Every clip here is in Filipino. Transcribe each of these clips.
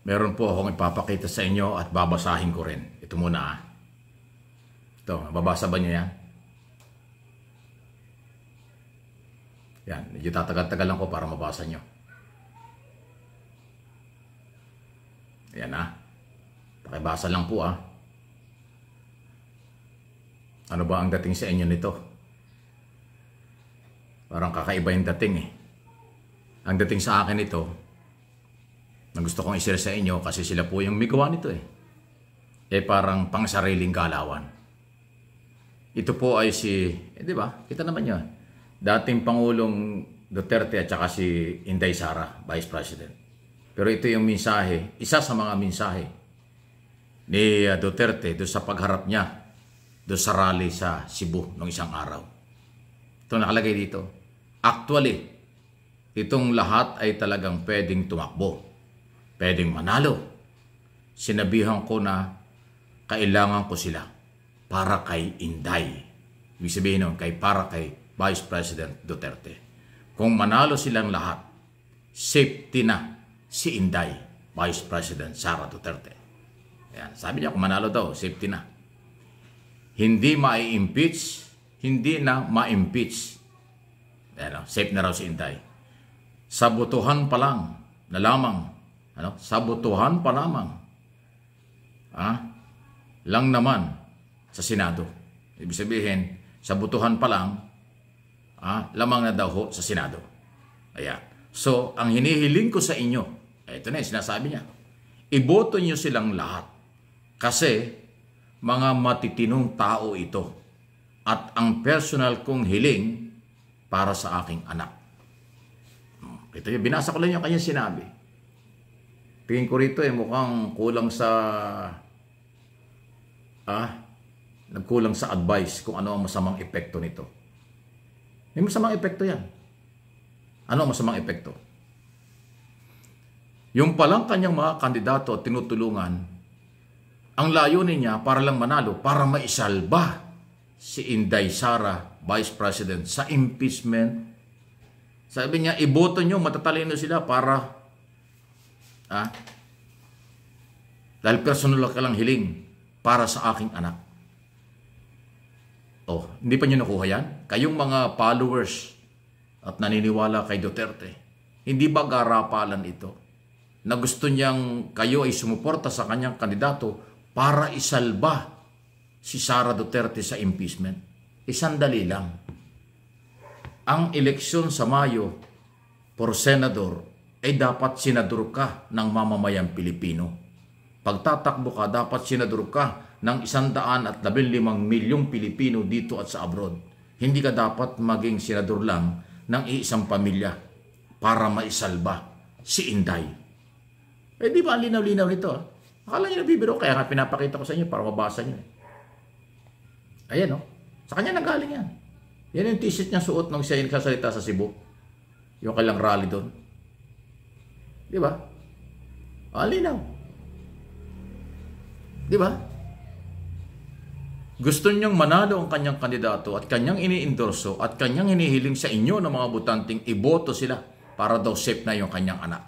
Meron po akong ipapakita sa inyo at babasahin ko rin. Ito muna ah. Ito, mababasa ba niyo yan? Yan, medyo tatagal-tagal lang ko para mabasa nyo. Yan ah. Pakibasa lang po ah. Ano ba ang dating sa inyo nito? Parang kakaiba yung dating eh. Ang dating sa akin ito, na gusto kong i-share sa inyo kasi sila po yung may gawa nito eh. Parang pangsariling galawan. Ito po ay si, di ba? Kita naman yun. Dating Pangulong Duterte at saka si Inday Sara, Vice President. Pero ito yung mensahe, isa sa mga mensahe ni Duterte doon sa pagharap niya doon sa rally sa Cebu noong isang araw. Ito nakalagay dito. Actually, itong lahat ay talagang pwedeng tumakbo. Pwedeng manalo. Sinabihan ko na kailangan ko sila para kay Inday. Ibig sabihin nun, para kay Vice President Duterte. Kung manalo silang lahat, safety na si Inday, Vice President Sara Duterte. Ayan, sabi niya kung manalo daw, safety na. Hindi ma-impeach, hindi na ma-impeach. Ayan, safe na raw si Inday. Sabotuhan pa lang na lamang. Sabotuhan pa lamang. Lang naman sa Senado. Ibig sabihin, sabotuhan pa lang, lamang na daw sa Senado. Ayan. So, ang hinihiling ko sa inyo, ito na yung sinasabi niya, iboto niyo silang lahat. Kasi, mga matitinong tao ito. At ang personal kong hiling para sa aking anak. Ito yung binasa ko lang yung kanyang sinabi. Tingin ko rito mukhang kulang sa nagkulang sa advice kung ano ang masamang epekto nito. May masamang epekto yan. Ano ang masamang epekto? Yung palang kanyang mga kandidato at tinutulungan, ang layunin niya para lang manalo, para maisalba si Inday Sara, Vice President, sa impeachment. Sabi niya, iboto niyo, matatalino sila para dahil personal ka lang hiling para sa aking anak. Hindi pa niyo nakuha yan? Kayong mga followers at naniniwala kay Duterte, hindi ba garapalan ito na gusto niyang kayo ay sumuporta sa kanyang kandidato para isalba si Sara Duterte sa impeachment? Sandali lang. Ang eleksyon sa Mayo for senador ay dapat senador ka ng mamamayang Pilipino. Pagtatakbo ka, dapat senador ka ng 115 milyong Pilipino dito at sa abroad. Hindi ka dapat maging senador lang ng iisang pamilya para maisalba si Inday. Di ba ang linaw-linaw nito? Akala niyo nabibiro, kaya nga pinapakita ko sa inyo para mabasa niyo. Ayan sa kanya nanggaling yan. Yan yung t-shirt niya suot nung siya yung nagsasalita sa Cebu. Yung kailang rally doon. Di ba? Linaw. Di ba? Gusto niyang manalo ang kanyang kandidato at kanyang ini-endorso at kanyang hinihiling sa inyo ng mga butanting iboto sila para daw safe na yung kanyang anak.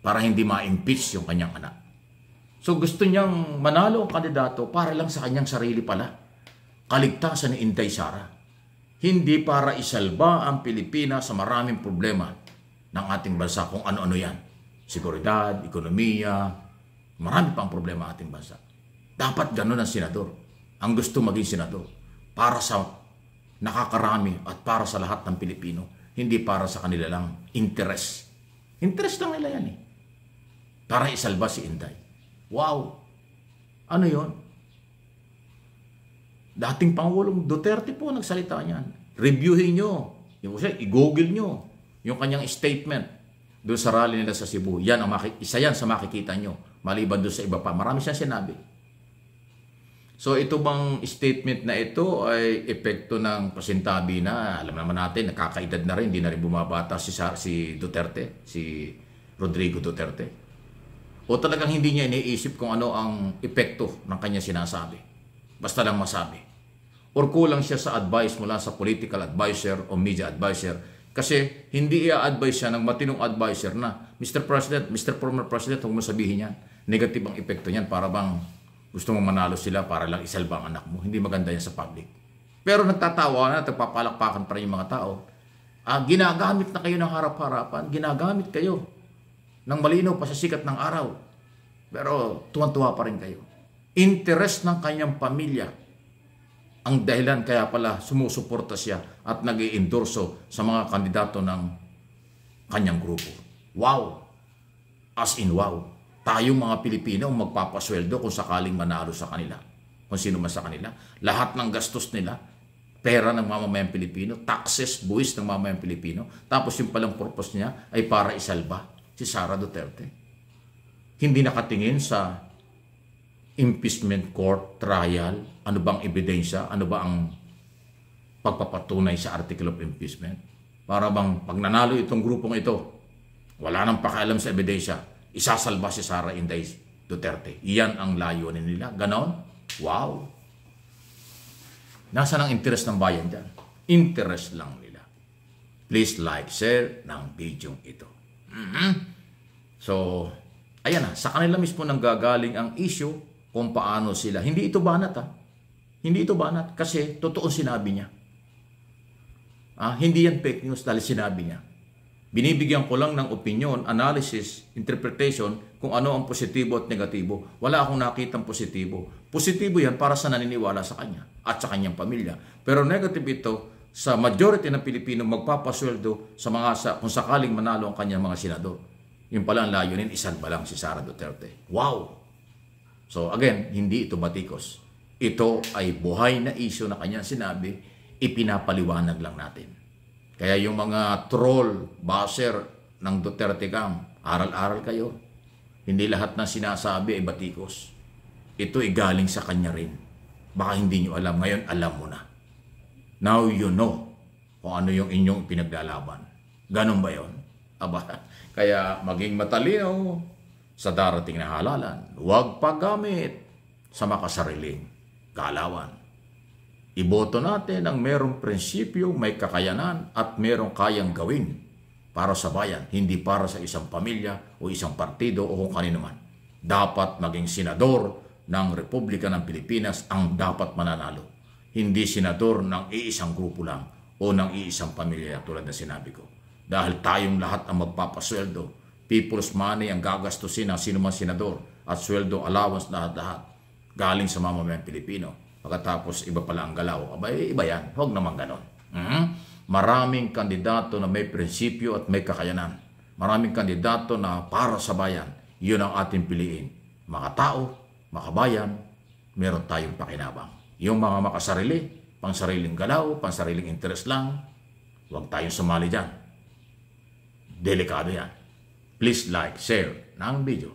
Para hindi ma-impeach yung kanyang anak. So gusto niyang manalo ang kandidato para lang sa kanyang sarili pala. Kaligtasan ni Inday Sara. Hindi para isalba ang Pilipinas sa maraming problema ng ating bansa, kung ano-ano yan. Seguridad, ekonomiya, marami pang problema ating bansa. Dapat ganun ang senador. Ang gusto maging senador. Para sa nakakarami at para sa lahat ng Pilipino. Hindi para sa kanila lang interest. Interest lang nila yan para isalba si Inday. Wow! Ano yon? Dating Pangulong Duterte po nagsalita niyan. Reviewin nyo. I-google nyo yung kanyang statement doon sa rally nila sa Cebu. Yan isa yan sa makikita nyo. Maliban doon sa iba pa. Marami siyang sinabi. So ito bang statement na ito ay epekto ng pasintabi na alam naman natin, nakakaedad na rin, hindi na rin bumabata si Duterte, si Rodrigo Duterte. O talagang hindi niya iniisip kung ano ang epekto ng kanya sinasabi. Basta lang masabi. Or kulang siya sa advice mula sa political advisor o media advisor Kasi hindi i-advise siya ng matinong advisor na, Mr. President, Mr. Former President, huwag mo sabihin yan. Negative ang epekto niyan para bang gusto mong manalo sila para lang isalba ang anak mo. Hindi maganda yan sa public. Pero nagtatawa na, nagpapalakpakan pa rin yung mga tao. Ginagamit na kayo ng harap-harapan, ginagamit kayo ng malinaw pa sa sikat ng araw. Pero tuwan-tuwa pa rin kayo. Interest ng kanyang pamilya ang dahilan kaya pala sumusuporta siya at nag-i-endorso sa mga kandidato ng kanyang grupo. Wow! As in wow! Tayong mga Pilipino magpapasweldo kung sakaling manalo sa kanila. Kung sino man sa kanila. Lahat ng gastos nila, pera ng mamamayang Pilipino, taxes, buwis ng mamamayang Pilipino. Tapos yung palang purpose niya ay para isalba si Sara Duterte. Hindi nakatingin sa impeachment court trial, ano bang ebidensya, ano ba ang pagpapatunay sa article of impeachment. Para bang pag nanalo itong grupong ito, wala nang pakialam sa ebidensya, isasalba si Sara Inday Duterte. Iyan ang layunin nila. Ganon? Wow! Nasaan ang interest ng bayan dyan? Interest lang nila. Please like, share ng video ito. So, ayan na, sa kanila mismo nang gagaling ang issue kung paano sila. Hindi ito banat Hindi ito banat kasi totoo sinabi niya. Hindi yan fake news dahil sinabi niya. Binibigyan ko lang ng opinion, analysis, interpretation kung ano ang positibo at negatibo. Wala akong nakitang positibo. Positibo yan para sa naniniwala sa kanya at sa kanyang pamilya. Pero negative ito sa majority ng Pilipino magpapasweldo sa kung sakaling manalo ang kanyang mga senador. Yung pala ang layunin, isalba lang si Sara Duterte. Wow! So again, hindi ito batikos. Ito ay buhay na issue na kanyang sinabi, ipinapaliwanag lang natin. Kaya yung mga troll, baser ng Duterte Camp, aral-aral kayo. Hindi lahat ng sinasabi ay batikos. Ito ay galing sa kanya rin. Baka hindi nyo alam. Ngayon, alam mo na. Now you know kung ano yung inyong pinaglalaban. Ganon ba yun? Kaya maging matalino sa darating na halalan. Huwag paggamit sa makasariling galawan. Iboto natin ang merong prinsipyo, may kakayanan at merong kayang gawin para sa bayan, hindi para sa isang pamilya o isang partido o kung kanino man. Dapat maging senador ng Republika ng Pilipinas ang dapat mananalo. Hindi senador ng iisang grupo lang o ng iisang pamilya tulad na sinabi ko. Dahil tayong lahat ang magpapasweldo. People's money ang gagastusin ng sino man senador at sweldo, allowance, lahat-lahat galing sa mamamayang Pilipino. Pagkatapos iba pala ang galaw. Iba yan. Huwag naman ganon. Maraming kandidato na may prinsipyo at may kakayanan. Maraming kandidato na para sa bayan. Yun ang ating piliin. Mga tao, makabayan, meron tayong pakinabang. Yung mga makasarili, pangsariling galaw, pangsariling interest lang, huwag tayong sumali dyan. Delikado yan. Please like, share ng video.